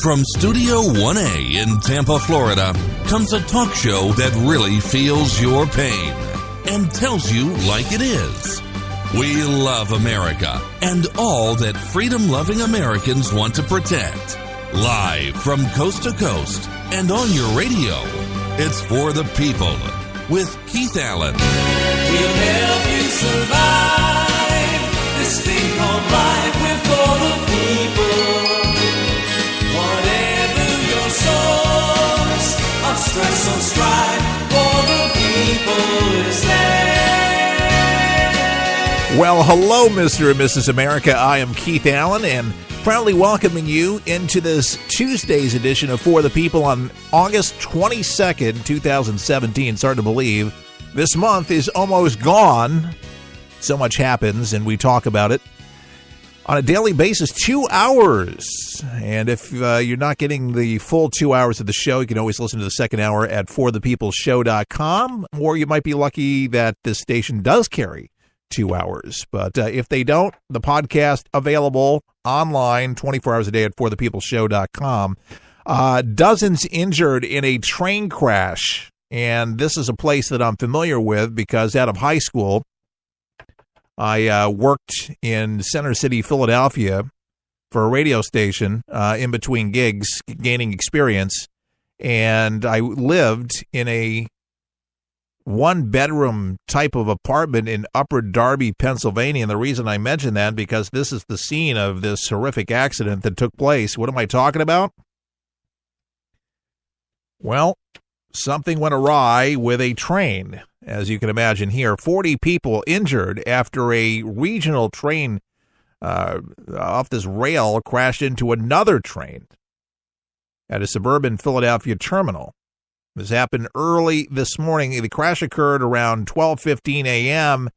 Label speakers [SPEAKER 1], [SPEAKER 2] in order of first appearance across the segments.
[SPEAKER 1] From Studio 1A in Tampa, Florida, comes a talk show that really feels your pain and tells you like it is. We love America and all that freedom-loving Americans want to protect. Live from coast to coast and on your radio, it's For the People with Keith Allen.
[SPEAKER 2] We'll help you survive this thing called life. We're for the people. Whatever your source of stress or strife, for the people is there.
[SPEAKER 3] Well, hello, Mr. and Mrs. America. I am Keith Allen, and proudly welcoming you into this Tuesday's edition of For the People on August 22nd, 2017. It's hard to believe. This month is almost gone. So much happens, and we talk about it on a daily basis, 2 hours. And if you're not getting the full 2 hours of the show, you can always listen to the second hour at forthepeopleshow.com, or you might be lucky that this station does carry 2 hours. But if they don't, the podcast available online 24 hours a day at forthepeopleshow.com. Dozens injured in a train crash. And this is a place that I'm familiar with because out of high school, I worked in Center City, Philadelphia for a radio station in between gigs, gaining experience. And I lived in a one-bedroom type of apartment in Upper Darby, Pennsylvania. And the reason I mention that because this is the scene of this horrific accident that took place. What am I talking about? Well, something went awry with a train. As you can imagine here, 40 people injured after a regional train off this rail crashed into another train at a suburban Philadelphia terminal. This happened early this morning. The crash occurred around 12:15 a.m.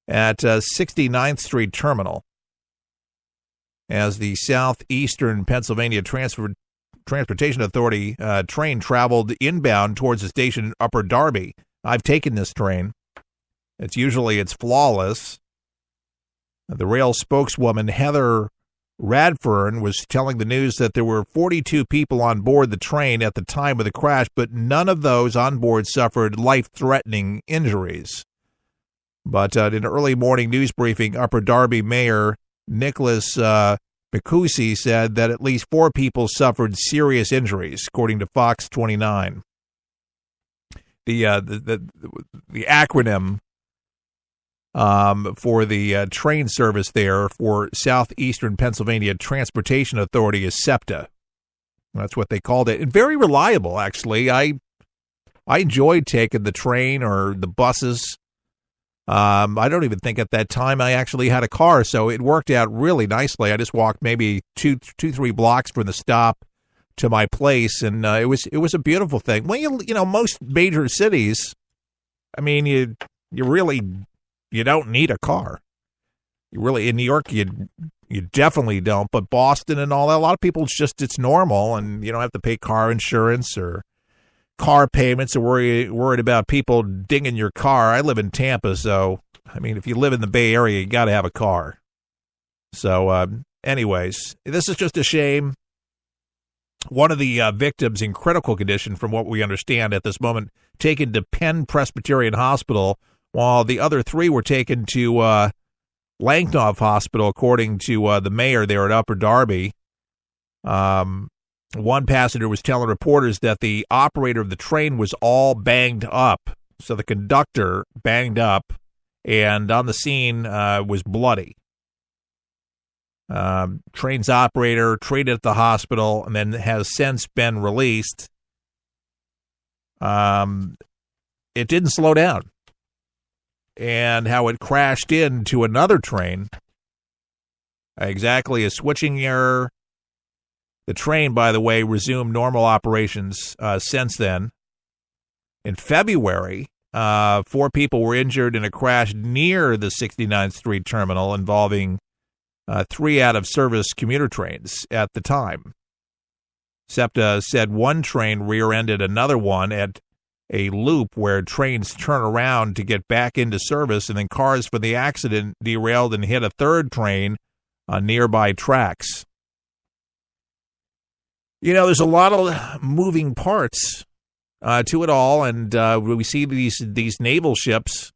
[SPEAKER 3] at 69th Street Terminal as the Southeastern Pennsylvania Transportation Authority train traveled inbound towards the station in Upper Darby. I've taken this train. It's flawless. The rail spokeswoman, Heather Radfern, was telling the news that there were 42 people on board the train at the time of the crash, but none of those on board suffered life-threatening injuries. But in an early morning news briefing, Upper Darby Mayor Nicholas Micucci said that at least 4 people suffered serious injuries, according to Fox 29. The acronym for the train service there for Southeastern Pennsylvania Transportation Authority is SEPTA. That's what they called it. And very reliable, actually. I enjoyed taking the train or the buses. I don't even think at that time I actually had a car, so it worked out really nicely. I just walked maybe 3 blocks from the stop to my place, and it was a beautiful thing. Well, you know, most major cities, I mean, you don't need a car. You really, in New York, you definitely don't. But Boston and all that, a lot of people, it's normal, and you don't have to pay car insurance or car payments or worried about people dinging your car. I live in Tampa, so I mean, if you live in the Bay Area, you got to have a car. So, anyways, this is just a shame. One of the victims in critical condition, from what we understand at this moment, taken to Penn Presbyterian Hospital, while the other 3 were taken to Langknoff Hospital, according to the mayor there at Upper Darby. One passenger was telling reporters that the operator of the train was all banged up. So the conductor banged up, and on the scene was bloody. Train's operator treated at the hospital and then has since been released. It didn't slow down. And how it crashed into another train. Exactly a switching error. The train, by the way, resumed normal operations since then. In February, 4 people were injured in a crash near the 69th Street Terminal involving 3 out-of-service commuter trains at the time. SEPTA said one train rear-ended another one at a loop where trains turn around to get back into service, and then cars from the accident derailed and hit a third train on nearby tracks. There's a lot of moving parts to it all, and we see these naval ships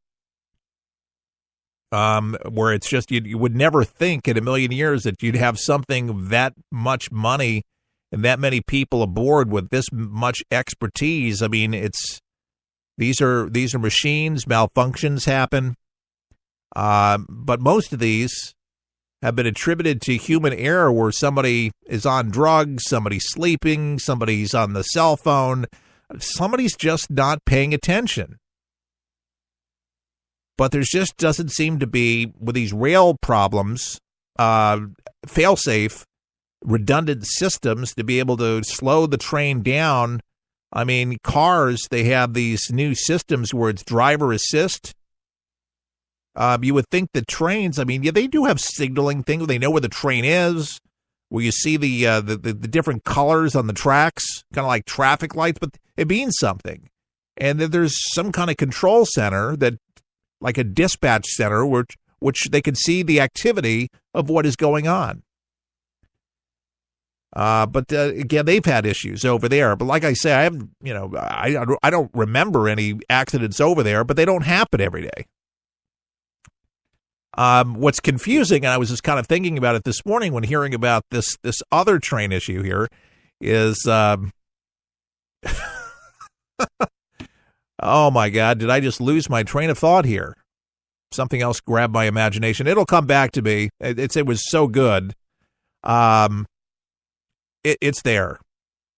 [SPEAKER 3] where it's just you would never think in a million years that you'd have something that much money and that many people aboard with this much expertise. I mean, these are machines, malfunctions happen, but most of these have been attributed to human error, where somebody is on drugs, somebody's sleeping, somebody's on the cell phone, somebody's just not paying attention. But there just doesn't seem to be, with these rail problems, fail-safe, redundant systems to be able to slow the train down. I mean, cars, they have these new systems where it's driver assist. You would think that trains, I mean, yeah, they do have signaling things. They know where the train is, where you see the different colors on the tracks, kind of like traffic lights, but it means something. And then there's some kind of control center that, like a dispatch center, which they can see the activity of what is going on. But again, they've had issues over there. But like I say, I don't remember any accidents over there, but they don't happen every day. What's confusing, and I was just kind of thinking about it this morning when hearing about this other train issue here, is oh my God, did I just lose my train of thought here? Something else grabbed my imagination. It'll come back to me. It was so good. It's there,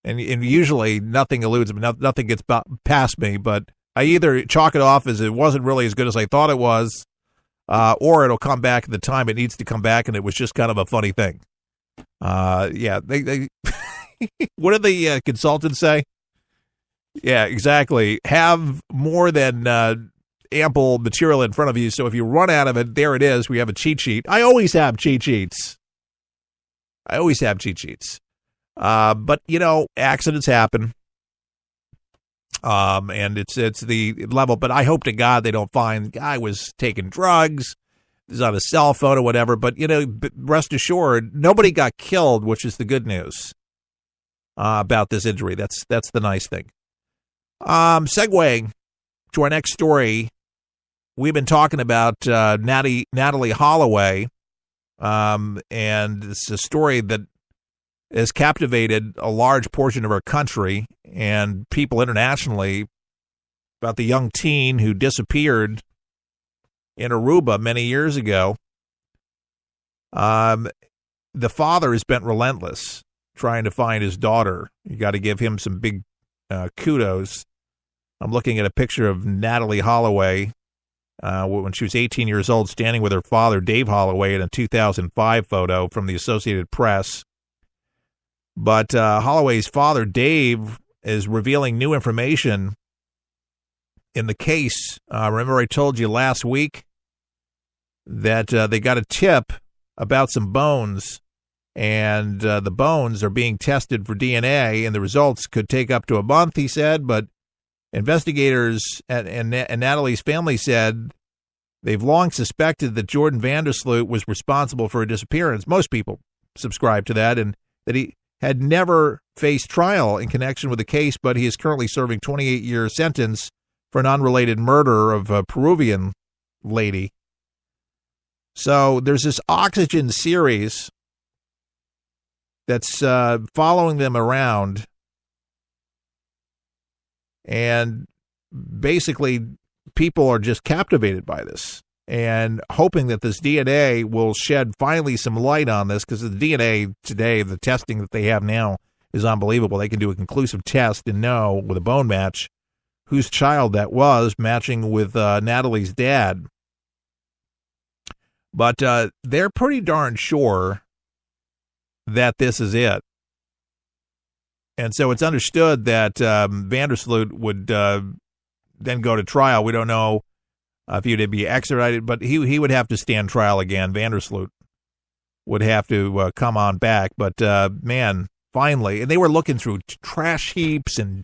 [SPEAKER 3] and usually nothing eludes me. Nothing gets past me. But I either chalk it off as it wasn't really as good as I thought it was, or it'll come back at the time it needs to come back, and it was just kind of a funny thing. Yeah, they what did the consultants say? Yeah, exactly. Have more than ample material in front of you, so if you run out of it, there it is. We have a cheat sheet. I always have cheat sheets. But, accidents happen, and it's the level. But I hope to God they don't find the guy was taking drugs, was on a cell phone or whatever. But, rest assured, nobody got killed, which is the good news about this injury. That's the nice thing. Segueing to our next story, we've been talking about Natalee Holloway, and it's a story that has captivated a large portion of our country and people internationally, about the young teen who disappeared in Aruba many years ago. The father has been relentless trying to find his daughter. You got to give him some big kudos. I'm looking at a picture of Natalee Holloway when she was 18 years old, standing with her father, Dave Holloway, in a 2005 photo from the Associated Press. But Holloway's father, Dave, is revealing new information in the case. Remember I told you last week that they got a tip about some bones, and the bones are being tested for DNA, and the results could take up to a month, he said. But investigators and Natalee's family said they've long suspected that Jordan Vandersloot was responsible for her disappearance. Most people subscribe to that, and that he had never faced trial in connection with the case, but he is currently serving 28-year sentence for an unrelated murder of a Peruvian lady. So there's this Oxygen series that's following them around, and basically people are just captivated by this and hoping that this DNA will shed finally some light on this, because the DNA today, the testing that they have now, is unbelievable. They can do a conclusive test and know with a bone match whose child that was, matching with Natalee's dad. But they're pretty darn sure that this is it. And so it's understood that Vandersloot would then go to trial. We don't know if he would be extradited, but he would have to stand trial again. Vandersloot would have to come on back. But, man, finally. And they were looking through trash heaps and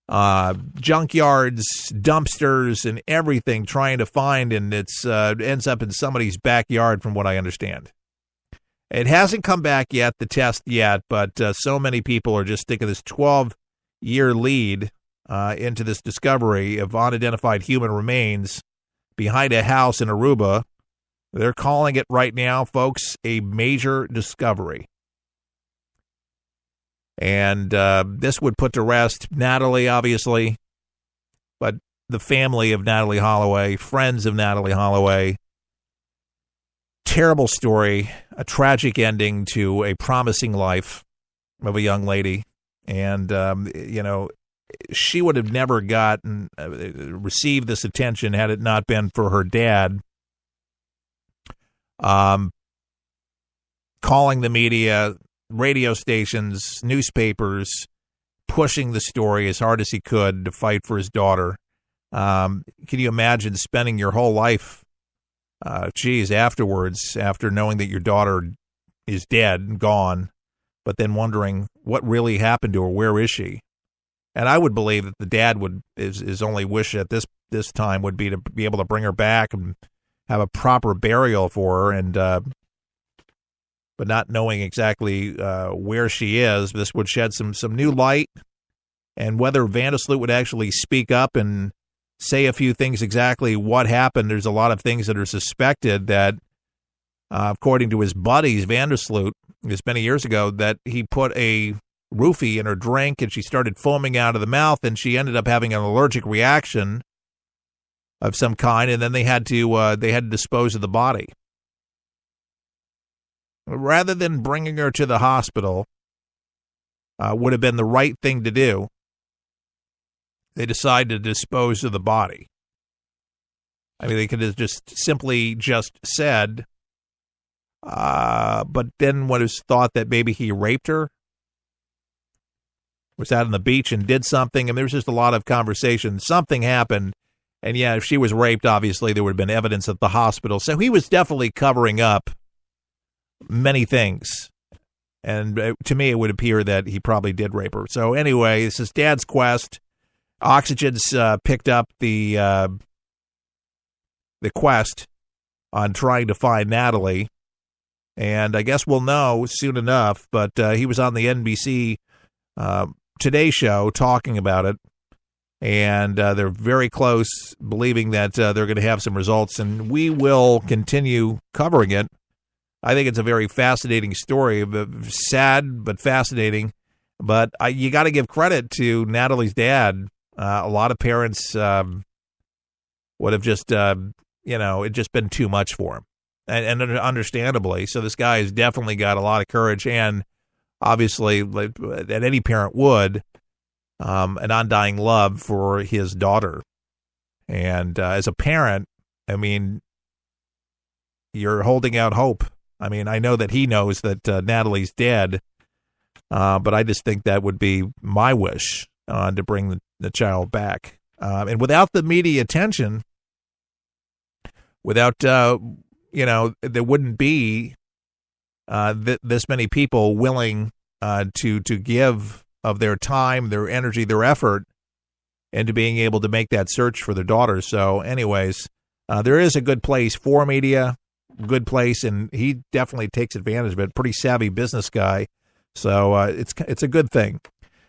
[SPEAKER 3] junkyards, dumpsters, and everything, trying to find, and it ends up in somebody's backyard, from what I understand. It hasn't come back yet, the test yet, but so many people are just thinking this 12-year lead into this discovery of unidentified human remains behind a house in Aruba. They're calling it right now, folks, a major discovery. And this would put to rest Natalee, obviously, but the family of Natalee Holloway, friends of Natalee Holloway. Terrible story, a tragic ending to a promising life of a young lady. And, she would have never received this attention had it not been for her dad calling the media, radio stations, newspapers, pushing the story as hard as he could to fight for his daughter. Can you imagine spending your whole life, afterwards, after knowing that your daughter is dead and gone, but then wondering what really happened to her, where is she? And I would believe that the dad his only wish at this time would be to be able to bring her back and have a proper burial for her, and but not knowing exactly where she is. This would shed some new light, and whether Vandersloot would actually speak up and say a few things exactly what happened. There's a lot of things that are suspected that, according to his buddies, Vandersloot, this many years ago, that he put a roofie in her drink and she started foaming out of the mouth and she ended up having an allergic reaction of some kind, and then they had to dispose of the body. Rather than bringing her to the hospital, would have been the right thing to do. They decided to dispose of the body. I mean, they could have simply said, but then what is thought that maybe he raped her, was out on the beach and did something. I mean, there was just a lot of conversation. Something happened. And yeah, if she was raped, obviously there would have been evidence at the hospital. So he was definitely covering up many things. And to me, it would appear that he probably did rape her. So anyway, this is Dad's quest. Oxygen's picked up the quest on trying to find Natalee, and I guess we'll know soon enough. But he was on the NBC Today Show talking about it, and they're very close, believing that they're going to have some results, and we will continue covering it. I think it's a very fascinating story, sad but fascinating. But you got to give credit to Natalee's dad. A lot of parents would have just, it just been too much for him, and understandably. So this guy has definitely got a lot of courage, and obviously, that any parent would, an undying love for his daughter. And as a parent, I mean, you're holding out hope. I mean, I know that he knows that Natalee's dead, but I just think that would be my wish to bring the child back. And without the media attention, without, there wouldn't be this many people willing to give of their time, their energy, their effort into being able to make that search for their daughter. So anyways, there is a good place for media, good place, and he definitely takes advantage of it. Pretty savvy business guy. So it's a good thing.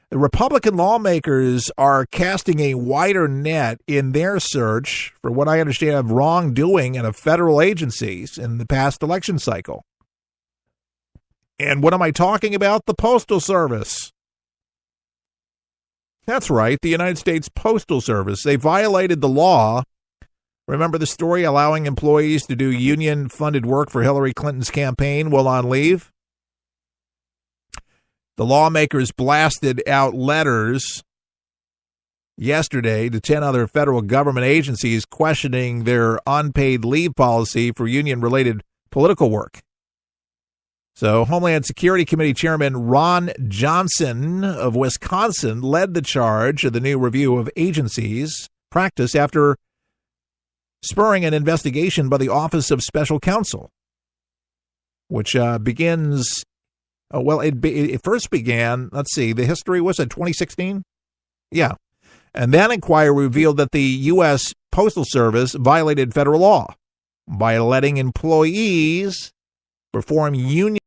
[SPEAKER 3] The Republican lawmakers are casting a wider net in their search for what I understand of wrongdoing in federal agencies in the past election cycle. And what am I talking about? The Postal Service. That's right, the United States Postal Service. They violated the law. Remember the story allowing employees to do union-funded work for Hillary Clinton's campaign while on leave? The lawmakers blasted out letters yesterday to 10 other federal government agencies questioning their unpaid leave policy for union-related political work. So Homeland Security Committee Chairman Ron Johnson of Wisconsin led the charge of the new review of agencies' practice after spurring an investigation by the Office of Special Counsel, which begins... it first began, the history was in 2016? Yeah. And that inquiry revealed that the U.S. Postal Service violated federal law by letting employees perform union